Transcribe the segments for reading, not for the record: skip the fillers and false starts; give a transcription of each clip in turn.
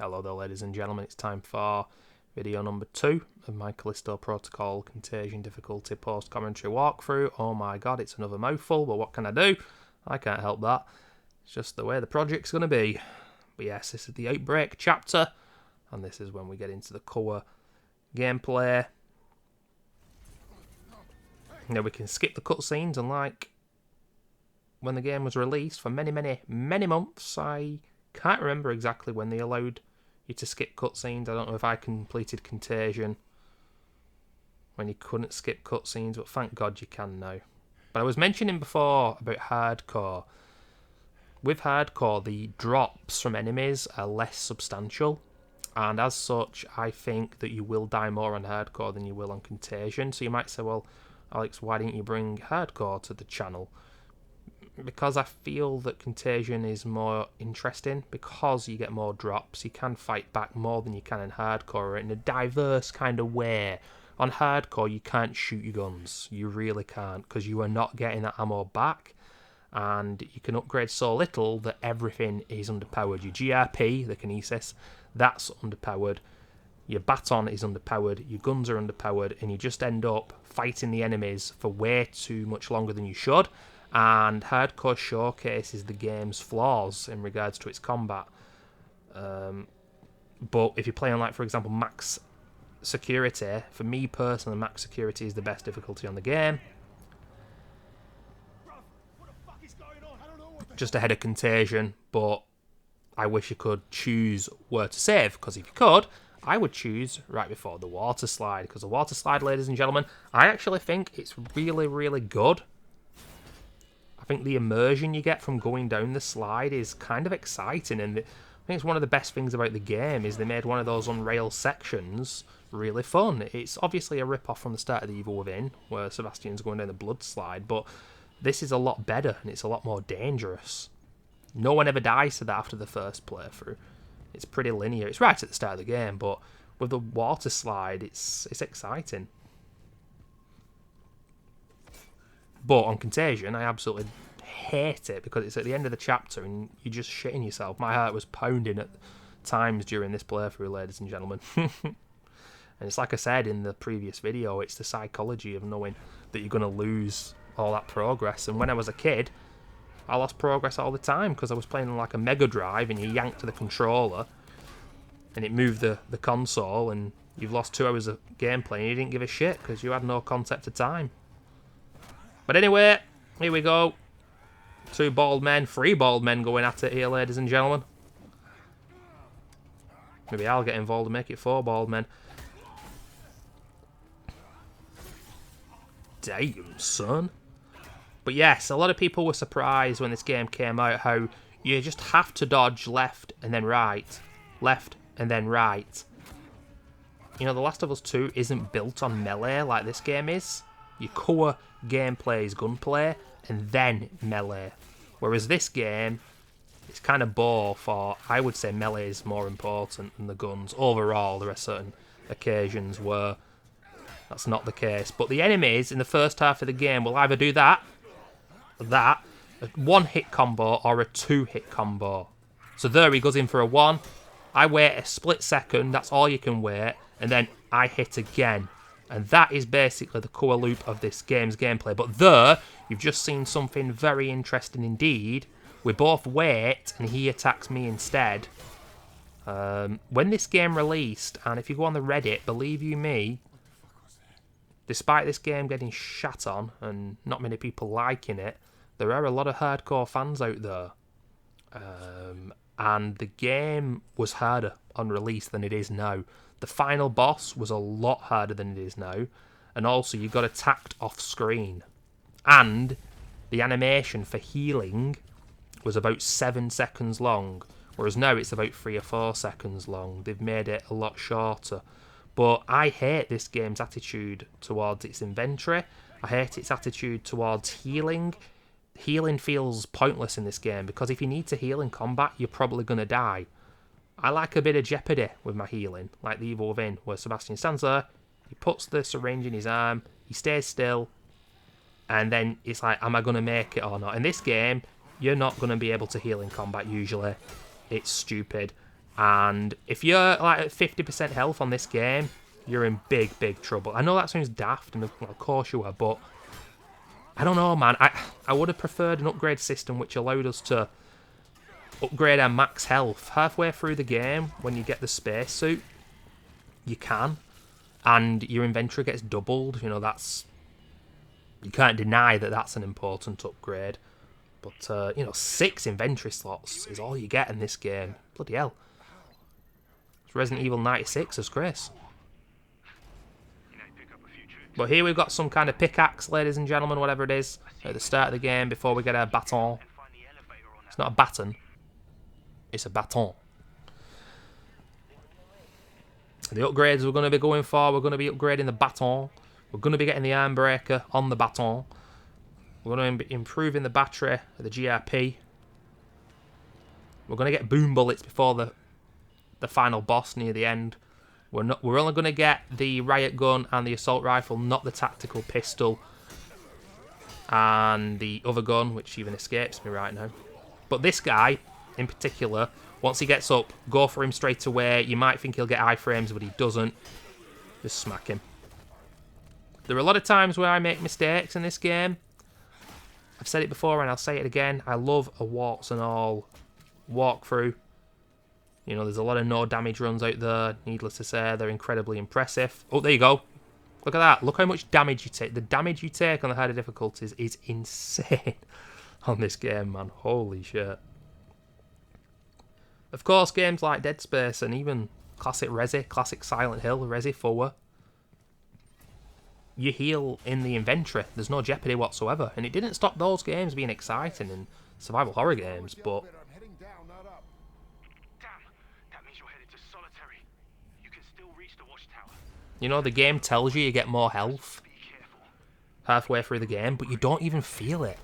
Hello there, ladies and gentlemen, it's time for video number 2 of my Callisto Protocol Contagion difficulty post-commentary walkthrough. Oh my god, it's another mouthful, but what can I do? I can't help that. It's just the way the project's going to be. But yes, this is the Outbreak chapter, and this is when we get into the core gameplay. Now we can skip the cutscenes, unlike when the game was released for many months. I can't remember exactly when they allowed you to skip cutscenes. I don't know if I completed Contagion when you couldn't skip cutscenes, but thank God you can now. But I was mentioning before about hardcore. With hardcore, the drops from enemies are less substantial, and as such, I think that you will die more on hardcore than you will on Contagion. So you might say, well, Alex, why didn't you bring hardcore to the channel? Because I feel that Contagion is more interesting, because you get more drops, you can fight back more than you can in hardcore in a diverse kind of way. On hardcore, you can't shoot your guns, you really can't, because you are not getting that ammo back, and you can upgrade so little that everything is underpowered. Your GRP, the kinesis, that's underpowered, your baton is underpowered, your guns are underpowered, and you just end up fighting the enemies for way too much longer than you should. And hardcore showcases the game's flaws in regards to its combat. But if you're playing, like, for example, max security, for me personally, max security is the best difficulty on the game. Just ahead of Contagion, but I wish you could choose where to save, because if you could, I would choose right before the water slide, because the water slide, ladies and gentlemen, I actually think it's really good. I think the immersion you get from going down the slide is kind of exciting, and I think it's one of the best things about the game is they made one of those on-rail sections really fun. It's obviously a rip-off from the start of The Evil Within, where Sebastian's going down the blood slide, but this is a lot better, and it's a lot more dangerous. No one ever dies to that after the first playthrough. It's pretty linear. It's right at the start of the game, but with the water slide, it's exciting. But on Contagion, I absolutely hate it, because it's at the end of the chapter and you're just shitting yourself. My heart was pounding at times during this playthrough, ladies and gentlemen. And it's like I said in the previous video, it's the psychology of knowing that you're going to lose all that progress. And when I was a kid, I lost progress all the time because I was playing on like a Mega Drive and you yanked to the controller and it moved the console, and you've lost 2 hours of gameplay and you didn't give a shit because you had no concept of time. But anyway, here we go. 3 bald men going at it here, ladies and gentlemen. Maybe I'll get involved and make it 4 bald men. Damn, son. But yes, a lot of people were surprised when this game came out how you just have to dodge left and then right. Left and then right. You know, The Last of Us 2 isn't built on melee like this game is. Your core gameplay is gunplay and then melee. Whereas this game, it's kind of both, or I would say melee is more important than the guns. Overall, there are certain occasions where that's not the case. But the enemies in the first half of the game will either do a 1-hit combo or a 2-hit combo. So there he goes in for a 1. I wait a split second, that's all you can wait, and then I hit again. And that is basically the core loop of this game's gameplay. But there, you've just seen something very interesting indeed. We both wait, and he attacks me instead. When this game released, and if you go on the Reddit, believe you me, despite this game getting shat on, and not many people liking it, there are a lot of hardcore fans out there. And the game was harder on release than it is now. The final boss was a lot harder than it is now, and also you got attacked off screen, and the animation for healing was about 7 seconds long, whereas now it's about 3 or 4 seconds long. They've made it a lot shorter. But I hate this game's attitude towards its inventory. I hate its attitude towards healing. Healing feels pointless in this game, because if you need to heal in combat, you're probably going to die. I like a bit of jeopardy with my healing, like The Evil Within, where Sebastian stands there, he puts the syringe in his arm, he stays still, and then it's like, am I going to make it or not? In this game, you're not going to be able to heal in combat usually. It's stupid. And if you're like at 50% health on this game, you're in big, big trouble. I know that sounds daft, and of course you are, but I don't know, man. I would have preferred an upgrade system which allowed us to upgrade our max health halfway through the game. When you get the spacesuit, you can, and your inventory gets doubled. You know, that's, you can't deny that that's an important upgrade. But you know, 6 inventory slots is all you get in this game. Bloody hell. It's Resident Evil 96 as Chris. But here we've got some kind of pickaxe, ladies and gentlemen, whatever it is, at the start of the game before we get our baton. It's not a baton, it's a baton. The upgrades we're going to be going for, we're going to be upgrading the baton. We're going to be getting the arm breaker on the baton. We're going to be improving the battery of the GRP. We're going to get boom bullets before the final boss near the end. We're only going to get the riot gun and the assault rifle, not the tactical pistol and the other gun, which even escapes me right now. But this guy, in particular, once he gets up, go for him straight away. You might think he'll get iframes, but he doesn't. Just smack him. There are a lot of times where I make mistakes in this game. I've said it before and I'll say it again. I love a warts and all walkthrough. You know, there's a lot of no damage runs out there. Needless to say, they're incredibly impressive. Oh, there you go. Look at that. Look how much damage you take. The damage you take on the harder difficulties is insane on this game, man. Holy shit. Of course, games like Dead Space and even classic Resi, classic Silent Hill, Resi 4, you heal in the inventory. There's no jeopardy whatsoever. And it didn't stop those games being exciting in survival horror games, but you know, the game tells you get more health halfway through the game, but you don't even feel it.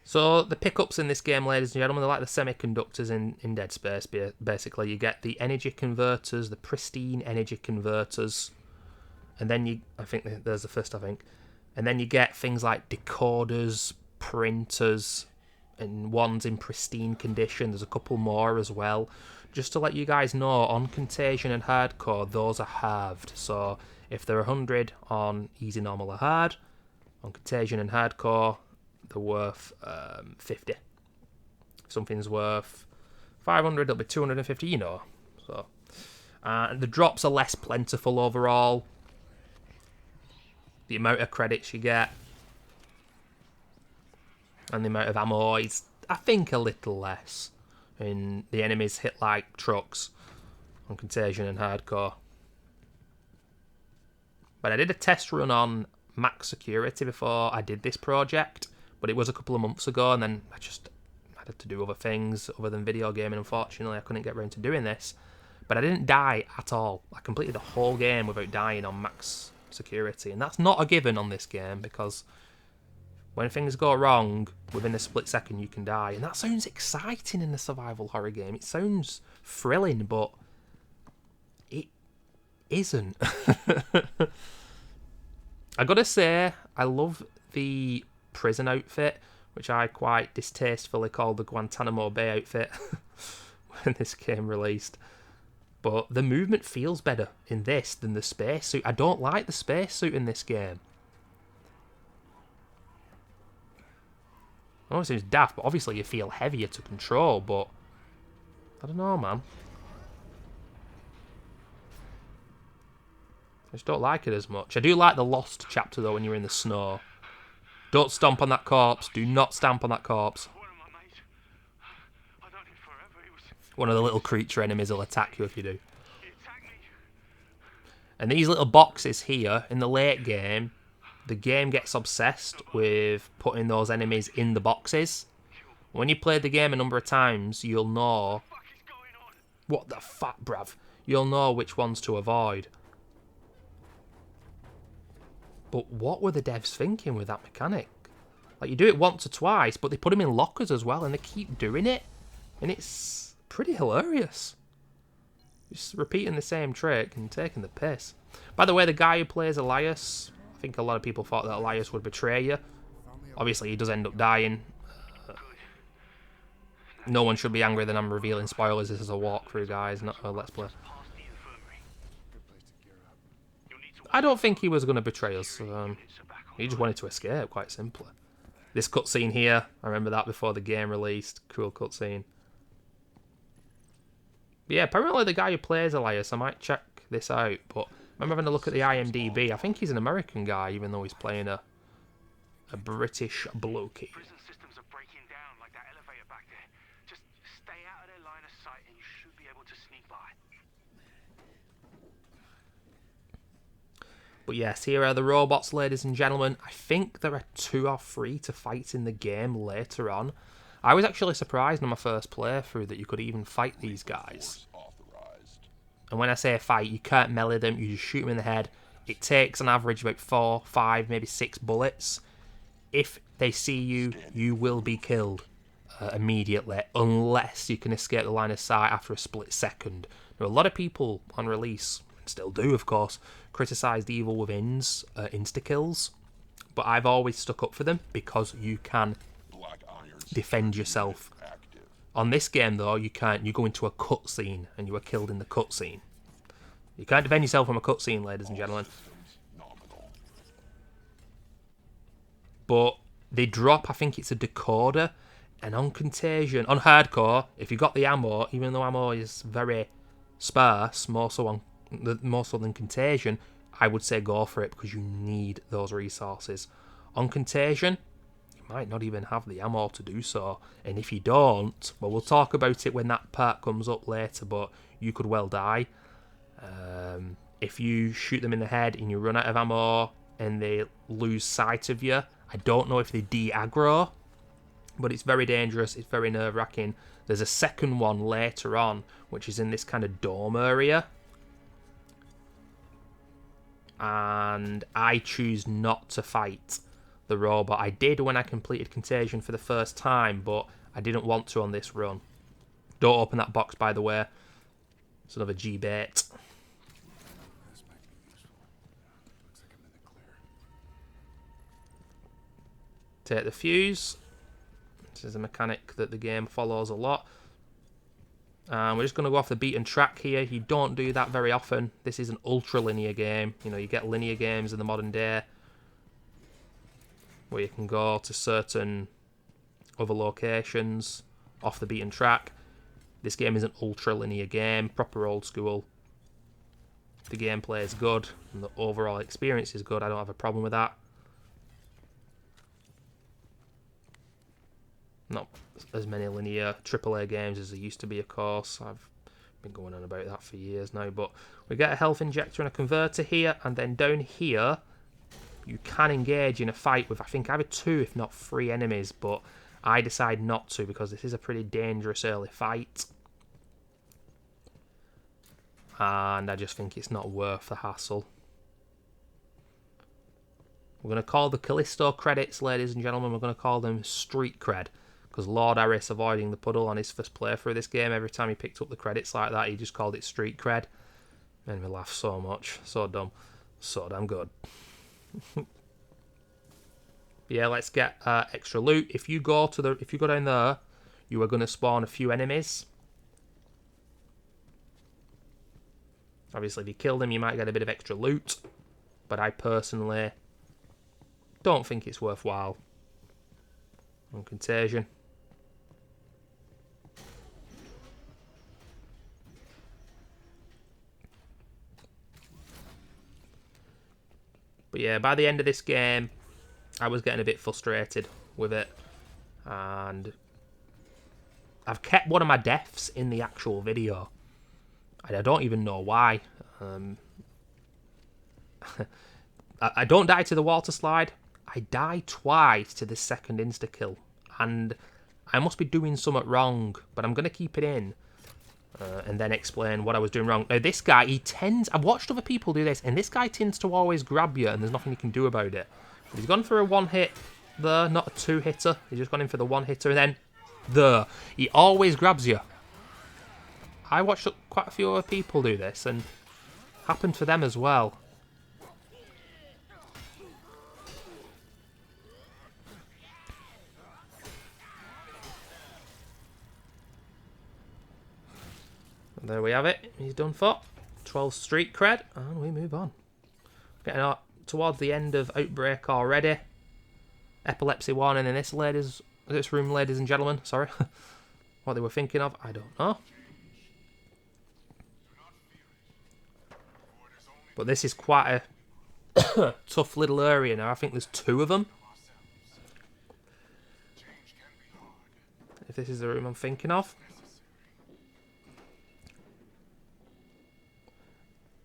So the pickups in this game, ladies and gentlemen, they're like the semiconductors in Dead Space. Basically, you get the energy converters, the pristine energy converters, and then I think there's the first, and then you get things like decoders, printers, and ones in pristine condition. There's a couple more as well. Just to let you guys know, on Contagion and Hardcore, those are halved. So if they're 100 on Easy, Normal, or Hard, on Contagion and Hardcore, they're worth 50. If something's worth 500, it'll be 250, you know. So the drops are less plentiful overall. The amount of credits you get and the amount of ammo is, I think, a little less. And the enemies hit like trucks on Contagion and Hardcore. But I did a test run on max security before I did this project, but it was a couple of months ago, and then I had to do other things other than video gaming. Unfortunately, I couldn't get around to doing this. But I didn't die at all. I completed the whole game without dying on max security, and that's not a given on this game, because when things go wrong, within a split second you can die. And that sounds exciting in a survival horror game. It sounds thrilling, but it isn't. I gotta say, I love the prison outfit, which I quite distastefully called the Guantanamo Bay outfit when this game released. But the movement feels better in this than the spacesuit. I don't like the spacesuit in this game. I know it seems daft, but obviously you feel heavier to control, but I don't know, man. I just don't like it as much. I do like the Lost chapter, though, when you're in the snow. Don't stomp on that corpse. Do not stamp on that corpse. One of the little creature enemies will attack you if you do. And these little boxes here, in the late game, the game gets obsessed with putting those enemies in the boxes. When you play the game a number of times, you'll know... What the fuck, bruv? You'll know which ones to avoid. But what were the devs thinking with that mechanic? Like, you do it once or twice, but they put them in lockers as well, and they keep doing it. And it's pretty hilarious. Just repeating the same trick and taking the piss. By the way, the guy who plays Elias, I I think a lot of people thought that Elias would betray you. Obviously, he does end up dying. No one should be angry that I'm revealing spoilers. This is a walkthrough, guys, not a Let's Play. I don't think he was going to betray us. He just wanted to escape, quite simply. This cutscene here, I remember that before the game released. Cool cutscene. Yeah, apparently the guy who plays Elias, I might check this out, but I remember having a look at the IMDb. I think he's an American guy, even though he's playing a British blokey. Prison systems are breaking down like that elevator back there. Just stay out of their line of sight and you should be able to sneak by. But yes, here are the robots, ladies and gentlemen. I think there are 2 or 3 to fight in the game later on. I was actually surprised on my first playthrough that you could even fight these guys. And when I say fight, you can't melee them, you just shoot them in the head. It takes on average about 4, 5, maybe 6 bullets. If they see you, you will be killed immediately, unless you can escape the line of sight after a split second. There are a lot of people on release, still do of course, criticised Evil Within's insta-kills, but I've always stuck up for them because you can defend yourself. On this game though, you can't. You go into a cutscene and you are killed in the cutscene. You can't defend yourself from a cutscene, ladies and gentlemen. But they drop, I think it's a decoder, and on Contagion, on hardcore, if you got the ammo, even though ammo is very sparse, more so than Contagion, I would say go for it because you need those resources. On Contagion, you might not even have the ammo to do so, and if you don't, well, we'll talk about it when that part comes up later, but you could well die. If you shoot them in the head and you run out of ammo and they lose sight of you, I don't know if they de-aggro, but it's very dangerous, it's very nerve-wracking. There's a second one later on, which is in this kind of dome area. And I choose not to fight the robot. I did when I completed Contagion for the first time, but I didn't want to on this run. Don't open that box, by the way. It's another G-bait. Take the fuse. This is a mechanic that the game follows a lot. We're just going to go off the beaten track here. You don't do that very often. This is an ultra-linear game. You know, you get linear games in the modern day where you can go to certain other locations off the beaten track. This game is an ultra-linear game, proper old school. The gameplay is good and the overall experience is good. I don't have a problem with that. Not as many linear AAA games as there used to be, of course. I've been going on about that for years now. But we get a health injector and a converter here, and then down here you can engage in a fight with, I think, either 2 if not 3 enemies, but I decide not to because this is a pretty dangerous early fight. And I just think it's not worth the hassle. We're going to call the Callisto credits, ladies and gentlemen, we're going to call them street cred. Because Lord Harris avoiding the puddle on his first playthrough of this game, every time he picked up the credits like that, he just called it street cred. Made me laugh so much. So dumb. So damn good. Yeah, let's get extra loot. If you go down there, you are going to spawn a few enemies. Obviously, if you kill them, you might get a bit of extra loot. But I personally don't think it's worthwhile. On Contagion. But yeah, by the end of this game, I was getting a bit frustrated with it. And I've kept one of my deaths in the actual video. And I don't even know why. I don't die to the water slide. I die twice to the second insta-kill. And I must be doing something wrong. But I'm going to keep it in. And then explain what I was doing wrong. Now, this guy, I've watched other people do this, and this guy tends to always grab you, and there's nothing you can do about it. But he's gone for a 1-hit there, not a 2-hitter. He's just gone in for the 1-hitter, and then there. He always grabs you. I watched quite a few other people do this, and happened for them as well. there we have it. He's done for. 12 street cred, and we move on. Getting out towards the end of Outbreak already. Epilepsy warning in this room, ladies and gentlemen. Sorry. What they were thinking of, I don't know. But this is quite a tough little area now. I think there's 2 of them. If this is the room I'm thinking of.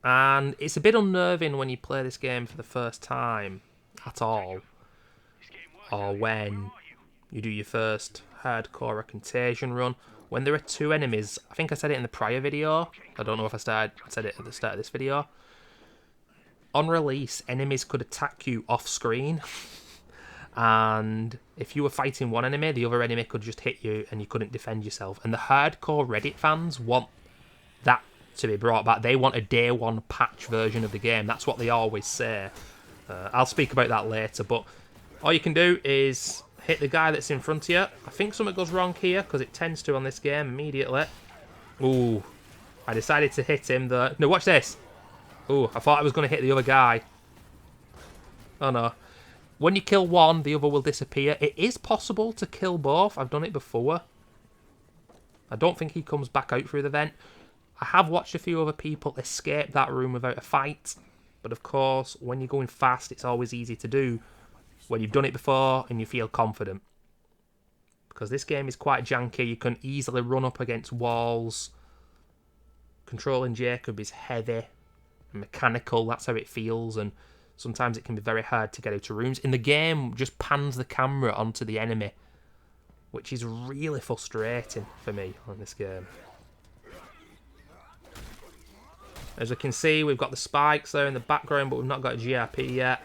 And it's a bit unnerving when you play this game for the first time at all. Or when you do your first hardcore Contagion run. When there are 2 enemies, I think I said it in the prior video. I don't know if I said it at the start of this video. On release, enemies could attack you off screen. And if you were fighting one enemy, the other enemy could just hit you and you couldn't defend yourself. And the hardcore Reddit fans want that to be brought back. They want a day 1 patch version of the game. That's what they always say. I'll speak about that later, but all you can do is hit the guy that's in front of you. I think something goes wrong here, because it tends to on this game immediately. Ooh, I decided to hit him. No, watch this. Ooh, I thought I was going to hit the other guy. Oh no. When you kill one, the other will disappear. It is possible to kill both. I've done it before. I don't think he comes back out through the vent. I have watched a few other people escape that room without a fight. But of course, when you're going fast, it's always easy to do when you've done it before and you feel confident. Because this game is quite janky. You can easily run up against walls. Controlling Jacob is heavy and mechanical. That's how it feels. And sometimes it can be very hard to get out of rooms. In the game, just pans the camera onto the enemy, which is really frustrating for me on this game. As we can see, we've got the spikes there in the background, but we've not got a GRP yet.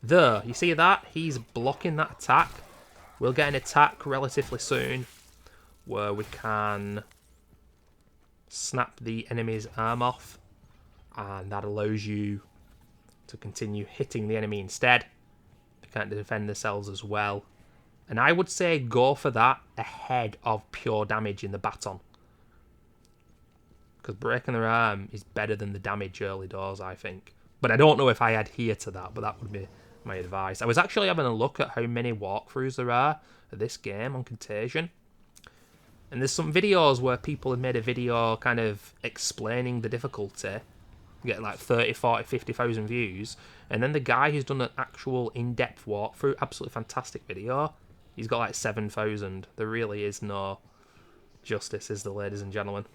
There, you see that? He's blocking that attack. We'll get an attack relatively soon where we can snap the enemy's arm off, and that allows you to continue hitting the enemy instead. They can't defend themselves as well. And I would say go for that ahead of pure damage in the baton. Because breaking their arm is better than the damage early doors, I think. But I don't know if I adhere to that, but that would be my advice. I was actually having a look at how many walkthroughs there are of this game on Contagion. And there's some videos where people have made a video kind of explaining the difficulty. Get like 30, 40, 50,000 views. And then the guy who's done an actual in-depth walkthrough, absolutely fantastic video, he's got like 7,000. There really is no justice, is there, ladies and gentlemen?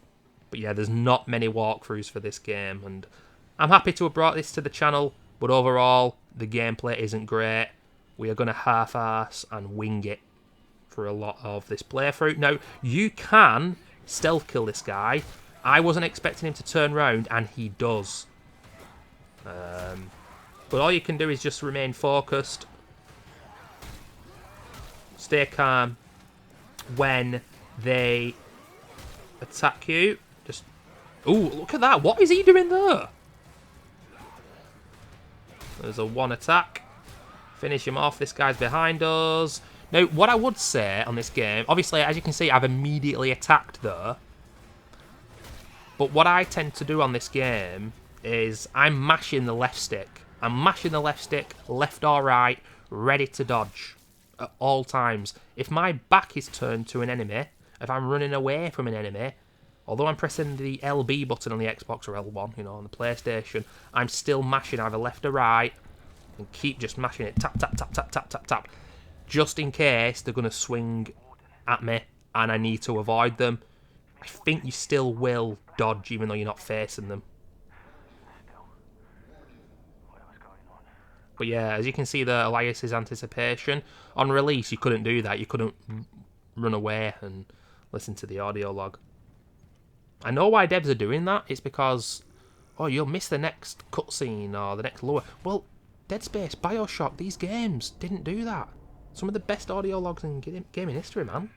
But yeah, there's not many walkthroughs for this game, and I'm happy to have brought this to the channel, but overall, the gameplay isn't great. We are going to half-arse and wing it for a lot of this playthrough. Now, you can stealth kill this guy. I wasn't expecting him to turn around, and he does. But all you can do is just remain focused. Stay calm when they attack you. Just, ooh, look at that. What is he doing there? There's a 1 attack. Finish him off. This guy's behind us. Now, what I would say on this game, obviously, as you can see, I've immediately attacked there. But what I tend to do on this game is I'm mashing the left stick. I'm mashing the left stick, left or right, ready to dodge at all times. If my back is turned to an enemy, if I'm running away from an enemy, although I'm pressing the LB button on the Xbox or L1, you know, on the PlayStation, I'm still mashing either left or right and keep just mashing it, tap, tap, tap, tap, tap, tap, tap, just in case they're going to swing at me and I need to avoid them. I think you still will dodge even though you're not facing them. But yeah, as you can see there, Elias' anticipation. On release, you couldn't do that. You couldn't run away and listen to the audio log. I know why devs are doing that. It's because, oh, you'll miss the next cutscene or the next lower. Well, Dead Space, Bioshock, these games didn't do that. Some of the best audio logs in gaming history, man.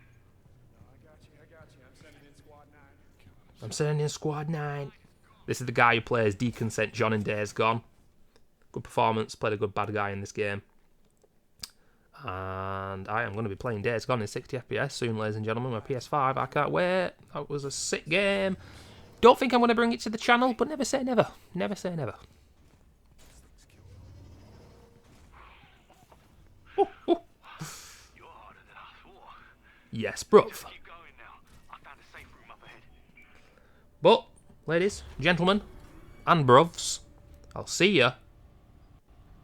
I'm sending in Squad 9. This is the guy who plays Deconsent John in Days Gone. Good performance, played a good bad guy in this game. And I am going to be playing Days Gone in 60 FPS soon, ladies and gentlemen, my PS5. I can't wait. That was a sick game. Don't think I'm going to bring it to the channel, but never say never. Never say never. You're harder than I thought. Yes, bruv. Keep going now. I found a safe room up ahead. But, ladies, gentlemen, and bruvs, I'll see ya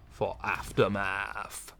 for Aftermath.